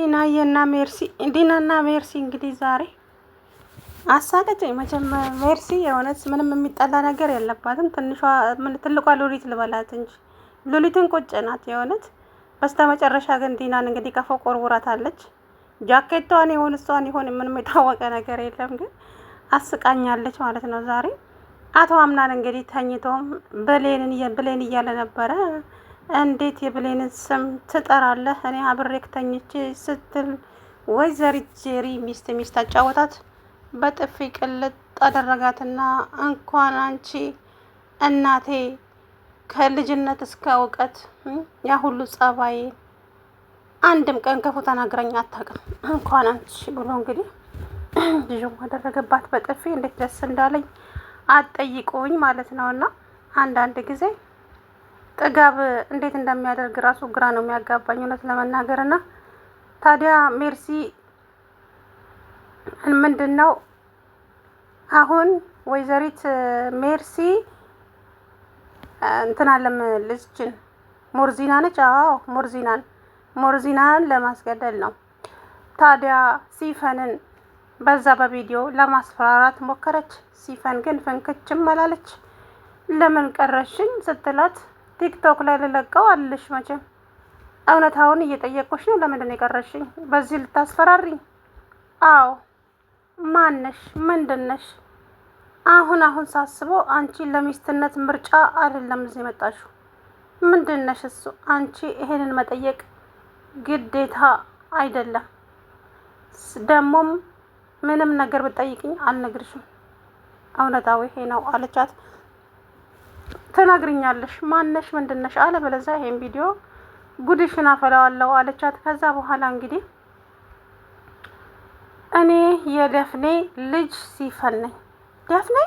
ዲናዬና ሜርሲ ዲናና ሜርሲ እንግዲህ ዛሬ አሳቀችኝ። መቼም ሜርሲ የእውነት ምንም የሚጠላ ነገር የለባትም። ትልቋ ሉሊት ልበላት እንጂ ሉሊትን ቁጭ ናት የእውነት። በስተ መጨረሻ ግን ዲናን እንግዲህ ከፎቅ ወርውራታለች። ጃኬቷን ይሁን እሷን ይሁን ምንም የታወቀ ነገር የለም፣ ግን አስቃኛለች ማለት ነው ዛሬ። አቶ አምናን እንግዲህ ተኝቶም ብሌን እያለ ነበረ። እንዴት የብሌንን ስም ትጠራለህ? እኔ አብሬክ ተኝቼ ስትል ወይዘሪት ጄሪ ሚስት አጫወታት። በጥፊ ቅልጥ አደረጋትና እንኳን አንቺ እናቴ ከልጅነት እስከ እውቀት ያ ሁሉ ጸባይ አንድም ቀን ክፉ ተናግረኝ አታውቅም፣ እንኳን አንቺ ብሎ እንግዲህ ልጁም አደረገባት በጥፊ። እንዴት ደስ እንዳለኝ አትጠይቁኝ ማለት ነው። እና አንዳንድ ጊዜ ጥጋብ እንዴት እንደሚያደርግ ራሱ ግራ ነው የሚያጋባኝ እውነት ለመናገር። እና ታዲያ ሜርሲ ምንድን ነው አሁን ወይዘሪት ሜርሲ እንትን አለም ልጅችን ሞርዚና ነች። አዎ ሞርዚናን ለማስገደል ነው። ታዲያ ሲፈንን በዛ በቪዲዮ ለማስፈራራት ሞከረች። ሲፈን ግን ፍንክችም አላለች። ለምን ቀረሽኝ ስትላት ቲክቶክ ላይ ልለቀው አለሽ። መቼም እውነታውን እየጠየቁሽ ነው። ለምንድን ነው የቀረሽኝ? በዚህ ልታስፈራሪኝ? አዎ ማነሽ? ምንድነሽ? አሁን ሳስበው አንቺ ለሚስትነት ምርጫ አይደለም እዚህ መጣሽው። ምንድነሽ እሱ? አንቺ ይሄንን መጠየቅ ግዴታ አይደለም። ደሞም ምንም ነገር ብትጠይቅኝ አልነግርሽም። እውነታው ይሄ ነው አለቻት። ትነግሪኛለሽ? ማነሽ? ምንድነሽ? አለበለዚያ ይሄን ቪዲዮ ጉድሽን አፈላዋለሁ አለቻት። ከዛ በኋላ እንግዲህ እኔ የደፍኔ ልጅ ሲፈን ነኝ። ደፍኔ?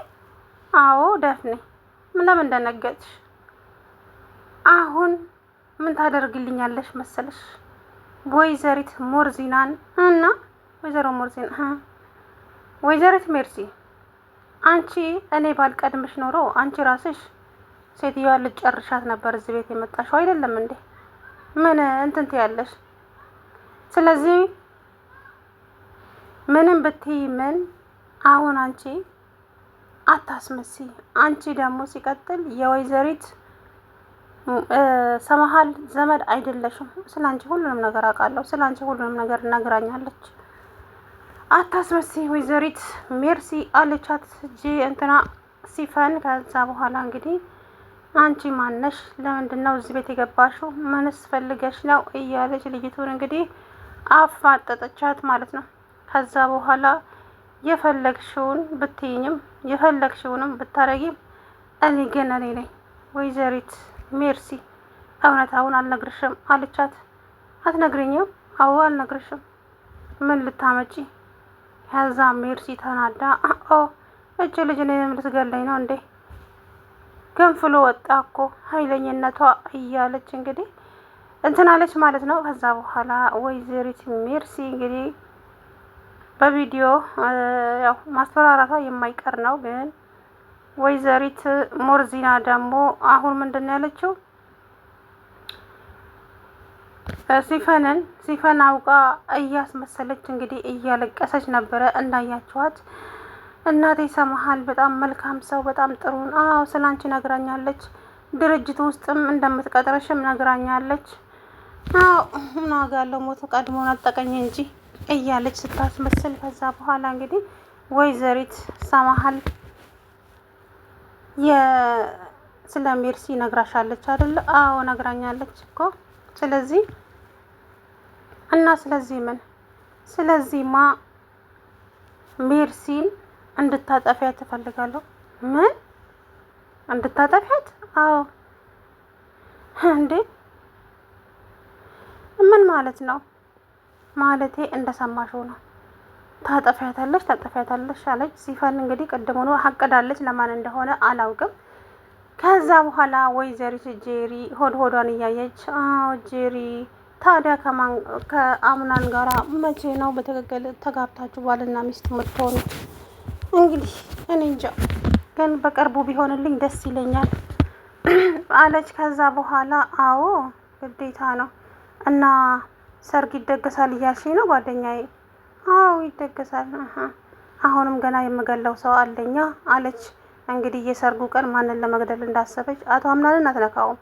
አዎ ደፍኔ። ለምን ደነገጥሽ? አሁን ምን ታደርግልኛለሽ መሰለሽ? ወይዘሪት ሞርዚናን እና ወይዘሪት ሜርሲ አንቺ እኔ ባልቀድምሽ ኖሮ አንቺ ራስሽ ሴትዮዋን ልጨርሻት ነበር እዚህ ቤት የመጣሽው አይደለም እንዴ? ምን እንትን ትያለሽ? ስለዚህ ምንም ብትይ ምን አሁን አንቺ አታስመሲ። አንቺ ደግሞ ሲቀጥል የወይዘሪት ሰማሃል ዘመድ አይደለሽም። ስላንቺ ሁሉንም ነገር አውቃለሁ። ስላንቺ ሁሉንም ነገር እናግራኛለች። አታስመሲ ወይዘሪት ሜርሲ አለቻት ሲፈን። ከዛ በኋላ እንግዲህ አንቺ ማነሽ? ለምንድን ነው እዚህ ቤት የገባሽው? ምንስ ፈልገሽ ነው? እያለች ልጅቱን እንግዲህ አፋጠጠቻት ማለት ነው። ከዛ በኋላ የፈለግሽውን ብትይኝም የፈለግሽውንም ብታረጊም እኔ ነኝ ወይዘሪት ሜርሲ፣ እውነታውን አልነግርሽም አለቻት። አትነግሪኝም? አዎ አልነግርሽም። ምን ልታመጪ? ከዛ ሜርሲ ተናዳ እጅ ልጅ እኔንም ልትገለኝ ነው እንዴ? ገንፍሎ ወጣ እኮ ኃይለኝነቷ እያለች እንግዲህ እንትናለች ማለት ነው። ከዛ በኋላ ወይዘሪት ሜርሲ እንግዲህ በቪዲዮ ያው ማስፈራራቷ የማይቀር ነው። ግን ወይዘሪት ሞርዚና ደግሞ አሁን ምንድን ነው ያለችው? ሲፈን አውቃ እያስመሰለች እንግዲህ እያለቀሰች ነበረ እንዳያችኋት። እናቴ ሰማሃል በጣም መልካም ሰው፣ በጣም ጥሩ። አዎ ስላንቺ ነግራኛለች። ድርጅት ውስጥም እንደምትቀጥረሽም ነግራኛለች። አዎ ምን አጋለው ሞቱ ቀድሞ ነጠቀኝ እንጂ እያለች ስታስመስል። ከዛ በኋላ እንግዲህ ወይዘሪት ሰማሃል ስለ ሜርሲ ነግራሻለች አይደል? አዎ ነግራኛለች እኮ። ስለዚህ ምን? ስለዚህማ ሜርሲን እንድታጠፊያት ትፈልጋለሁ። ምን እንድታጠፊያት? አዎ። እንዴ ምን ማለት ነው? ማለቴ እንደሰማሽው ነው። ታጠፊያታለሽ አለች ሲፈን። እንግዲህ ቅድሙኑ አቅዳለች፣ ለማን እንደሆነ አላውቅም። ከዛ በኋላ ወይዘሪት ጄሪ ሆዷን እያየች ጄሪ ታዲያ ከአምናን ጋራ መቼ ነው በትክክል ተጋብታችሁ ባልና ሚስት የምትሆኑ? እንግዲህ እኔ እንጃ፣ ግን በቅርቡ ቢሆንልኝ ደስ ይለኛል አለች። ከዛ በኋላ አዎ ግዴታ ነው እና ሰርግ ይደገሳል እያልሽኝ ነው ጓደኛዬ? አዎ ይደገሳል። አሁንም ገና የምገለው ሰው አለኛ አለች። እንግዲህ የሰርጉ ቀን ማንን ለመግደል እንዳሰበች አቶ አምናንን አትነካውም።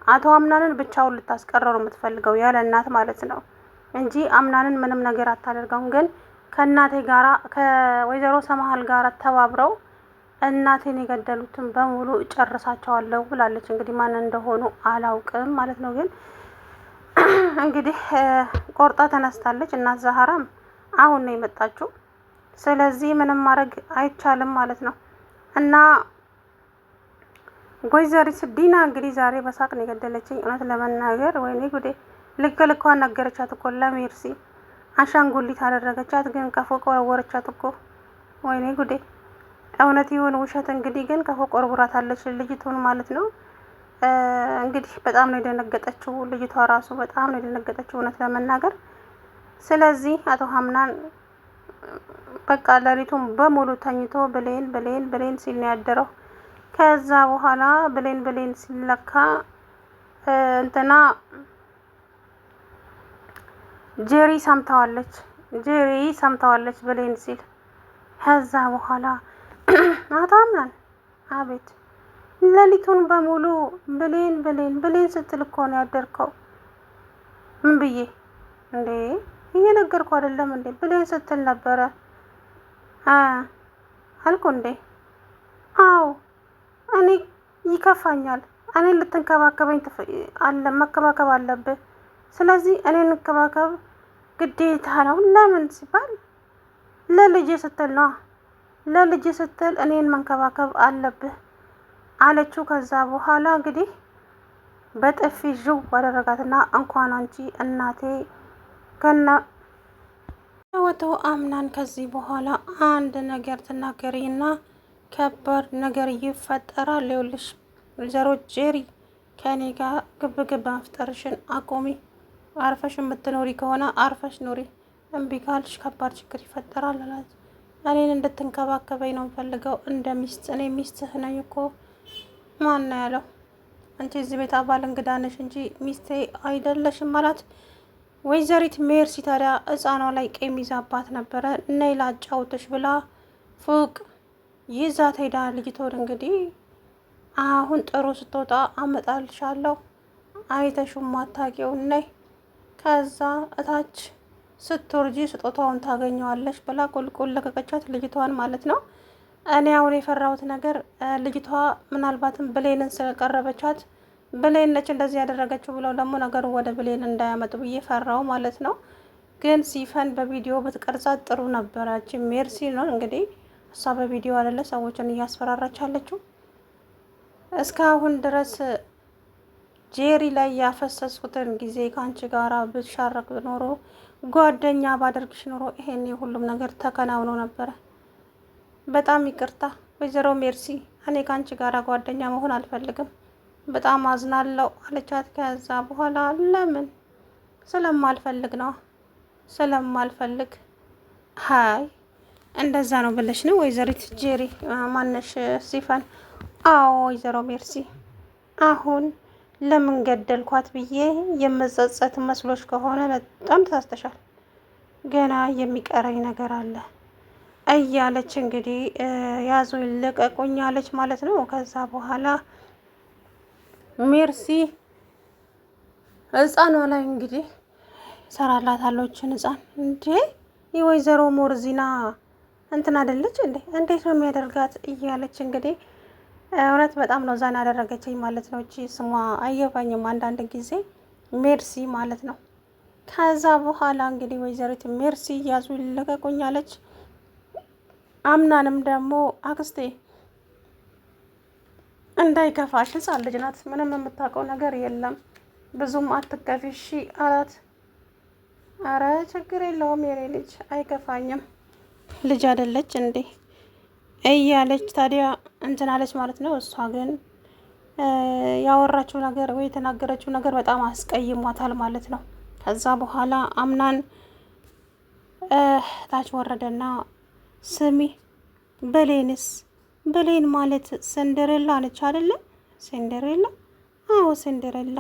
አቶ አምናንን ብቻውን ልታስቀረው ነው የምትፈልገው ያለ እናት ማለት ነው እንጂ አምናንን ምንም ነገር አታደርገውም። ግን ከእናቴ ጋራ ከወይዘሮ ሰማሃል ጋር ተባብረው እናቴን የገደሉትን በሙሉ እጨርሳቸዋለሁ ብላለች። እንግዲህ ማን እንደሆኑ አላውቅም ማለት ነው። ግን እንግዲህ ቆርጣ ተነስታለች። እናት ዛህራም አሁን ነው የመጣችው። ስለዚህ ምንም ማድረግ አይቻልም ማለት ነው። እና ወይዘሪት ዲና እንግዲህ ዛሬ በሳቅ ነው የገደለችኝ። እውነት ለመናገር ወይኔ ጉዴ! ልክ ልኳን ነገረቻት እኮ ለሜርሲ አሻንጉሊት አደረገቻት። ግን ከፎቅ ወረወረቻት እኮ ወይኔ ጉዴ! እውነት ይሁን ውሸት እንግዲህ ግን ከፎቅ ወርውራታለች ልጅቱን ማለት ነው። እንግዲህ በጣም ነው የደነገጠችው ልጅቷ ራሱ በጣም ነው የደነገጠችው እውነት ለመናገር። ስለዚህ አቶ ሀምናን በቃ ሌሊቱን በሙሉ ተኝቶ ብሌን ብሌን ብሌን ሲል ነው ያደረው። ከዛ በኋላ ብሌን ብሌን ሲለካ እንትና ጄሪ ሰምተዋለች ብሌን ሲል። ከዛ በኋላ አቶ ሀምናን አቤት፣ ሌሊቱን በሙሉ ብሌን ብሌን ብሌን ስትል እኮ ነው ያደርከው። ምን ብዬ እንዴ እየነገርኩ አይደለም እንዴ? ብሌን ስትል ነበረ አልኩ እንዴ? አዎ እኔ ይከፋኛል። እኔ ልትንከባከበኝ መከባከብ አለብህ። ስለዚህ እኔ እንከባከብ ግዴታ ነው። ለምን ሲባል ለልጄ ስትል ነው። ለልጄ ስትል እኔን መንከባከብ አለብህ አለችው። ከዛ በኋላ እንግዲህ በጥፊ ዥው አደረጋትና እንኳን አንቺ እናቴ ከና ወቶ አምናን ከዚህ በኋላ አንድ ነገር ትናገሪና ከባድ ነገር ይፈጠራል። ይኸውልሽ ወይዘሮ ጄሪ ከኔ ጋር ግብግብ መፍጠርሽን አቁሚ። አርፈሽ የምትኖሪ ከሆነ አርፈሽ ኑሪ። እምቢ ካልሽ ከባድ ችግር ይፈጠራል አላት። እኔን እንድትንከባከበኝ ነው ፈልገው እንደ ሚስት። እኔ ሚስትህ ነኝ እኮ። ማን ነው ያለው? አንቺ እዚህ ቤት አባል እንግዳ ነሽ እንጂ ሚስቴ አይደለሽም አላት። ወይዘሪት ሜርሲ ታዲያ ሕፃኗ ላይ ቄም ይዛባት ነበረ። ነይ ላጫውትሽ ብላ ፎቅ ይዛት ሄዳ ልጅቶን እንግዲህ አሁን ጥሩ ስትወጣ አመጣልሻለሁ አይተሹም ማታውቂውን ነይ፣ ከዛ እታች ስትወርጂ ስጦታውን ታገኘዋለሽ ብላ ቁልቁል ለቀቀቻት ልጅቷን ማለት ነው። እኔ አሁን የፈራሁት ነገር ልጅቷ ምናልባትም ብሌንን ስለቀረበቻት ብሌን ነች እንደዚህ ያደረገችው ብለው ደግሞ ነገሩ ወደ ብሌን እንዳያመጡ ብዬ ፈራው ማለት ነው። ግን ሲፈን በቪዲዮ ብትቀርጻት ጥሩ ነበረች። ሜርሲ ነው እንግዲህ እሷ በቪዲዮ አይደለ ሰዎችን እያስፈራራች አለችው። እስካሁን ድረስ ጄሪ ላይ ያፈሰስኩትን ጊዜ ከአንቺ ጋራ ብሻረክ ኖሮ ጓደኛ ባደርግሽ ኖሮ ይሄኔ ሁሉም ነገር ተከናውኖ ነበረ። በጣም ይቅርታ ወይዘሮ ሜርሲ፣ እኔ ከአንቺ ጋራ ጓደኛ መሆን አልፈልግም፣ በጣም አዝናለሁ አለቻት። ከዛ በኋላ ለምን? ስለማልፈልግ ነው። ስለማልፈልግ? ሀይ እንደዛ ነው ብለሽ ነው ወይዘሪት ጄሪ ማነሽ ሲፈን? አዎ ወይዘሮ ሜርሲ፣ አሁን ለምን ገደልኳት ብዬ የምጸጸት መስሎች ከሆነ በጣም ተሳስተሻል። ገና የሚቀረኝ ነገር አለ እያለች እንግዲህ ያዙ ይልቀቁኝ አለች ማለት ነው። ከዛ በኋላ ሜርሲ ህፃኗ ላይ እንግዲህ ሰራላታለችን ህፃን እንዴ የወይዘሮ ሞርዚና እንትን አይደለች እንዴ? እንዴት ነው የሚያደርጋት እያለች እንግዲህ እውነት በጣም ነው ዛና ያደረገችኝ ማለት ነው። እቺ ስሟ አይገባኝም አንዳንድ ጊዜ ሜርሲ ማለት ነው። ከዛ በኋላ እንግዲህ ወይዘሪት ሜርሲ ያዙ ይልቀቁኝ አለች። አምናንም ደግሞ አክስቴ እንዳይከፋሽ ህፃን ልጅ ናት፣ ምንም የምታውቀው ነገር የለም፣ ብዙም አትከፊ እሺ አላት። አረ ችግር የለውም የኔ ልጅ አይከፋኝም፣ ልጅ አይደለች እንዴ እያለች ታዲያ እንትን አለች ማለት ነው። እሷ ግን ያወራችው ነገር ወይ የተናገረችው ነገር በጣም አስቀይሟታል ማለት ነው። ከዛ በኋላ አምናን ታች ወረደና ስሚ ብሌንስ? ብሌን ማለት ሲንደሬላ ነች አይደለ? ሲንደሬላ? አዎ ሲንደሬላ።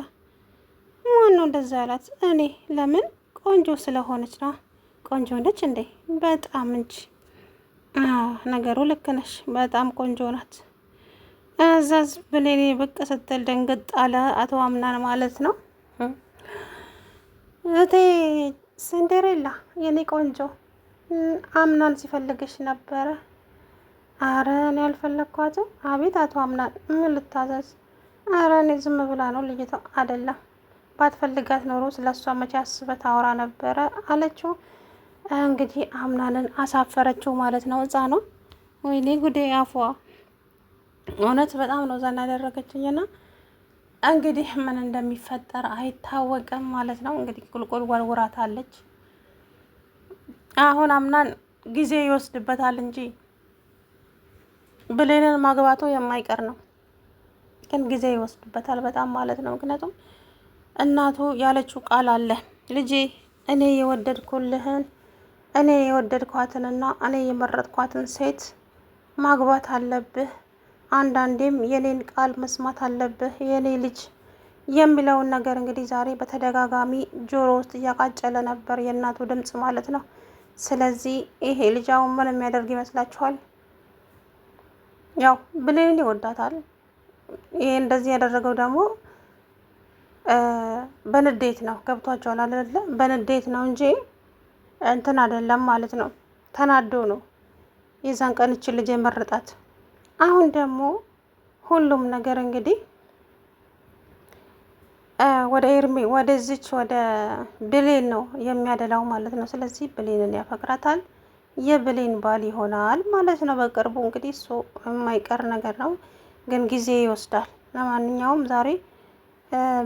ማነው እንደዛ ያላት? እኔ። ለምን? ቆንጆ ስለሆነች ነው። ቆንጆ ነች እንዴ? በጣም እንጂ። ነገሩ ልክ ነሽ። በጣም ቆንጆ ናት። እዛዝ ብሌኔ ብቅ ስትል ደንግጥ አለ አቶ አምናን ማለት ነው። እቴ ሲንዴሬላ የኔ ቆንጆ አምናን ሲፈልግሽ ነበረ። አረ እኔ አልፈለግኳትም። አቤት አቶ አምናን ምን ልታዘዝ? አረ እኔ ዝም ብላ ነው ልጅቷ። አይደለም ባትፈልጋት ኖሮ ስለ እሷ መቼ አስበህ ታወራ ነበረ አለችው። እንግዲህ አምናንን አሳፈረችው ማለት ነው ህፃኗ። ወይኔ ጉዴ አፏ እውነት በጣም ነው ዛና ያደረገችኝና እንግዲህ ምን እንደሚፈጠር አይታወቅም ማለት ነው። እንግዲህ ቁልቁል ወርውራታለች። አሁን አምናን ጊዜ ይወስድበታል እንጂ ብሌንን ማግባቱ የማይቀር ነው። ግን ጊዜ ይወስድበታል በጣም ማለት ነው። ምክንያቱም እናቱ ያለችው ቃል አለ። ልጄ እኔ የወደድኳትንና እኔ የመረጥኳትን ሴት ማግባት አለብህ። አንዳንዴም የኔን ቃል መስማት አለብህ የኔ ልጅ የሚለውን ነገር እንግዲህ ዛሬ በተደጋጋሚ ጆሮ ውስጥ እያቃጨለ ነበር የእናቱ ድምጽ ማለት ነው። ስለዚህ ይሄ ልጅ አሁን ምን የሚያደርግ ይመስላችኋል? ያው ብሌንን ይወዳታል። ይሄ እንደዚህ ያደረገው ደግሞ በንዴት ነው። ገብቷቸዋል አይደለ? በንዴት ነው እንጂ እንትን አይደለም ማለት ነው። ተናዶ ነው የዛን ቀን እችን ልጅ የመረጣት። አሁን ደግሞ ሁሉም ነገር እንግዲህ ወደ ኤርሚ ወደዚች ወደ ብሌን ነው የሚያደላው ማለት ነው። ስለዚህ ብሌንን ያፈቅራታል። የብሌን ባል ይሆናል ማለት ነው በቅርቡ። እንግዲህ እሱ የማይቀር ነገር ነው፣ ግን ጊዜ ይወስዳል። ለማንኛውም ዛሬ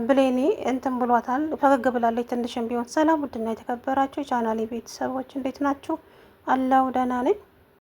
ብሌኔ እንትን ብሏታል፣ ፈገግ ብላለች ትንሽም ቢሆን። ሰላም ውድና የተከበራችሁ ቻናሌ ቤተሰቦች እንዴት ናችሁ? አለው ደህና ነኝ።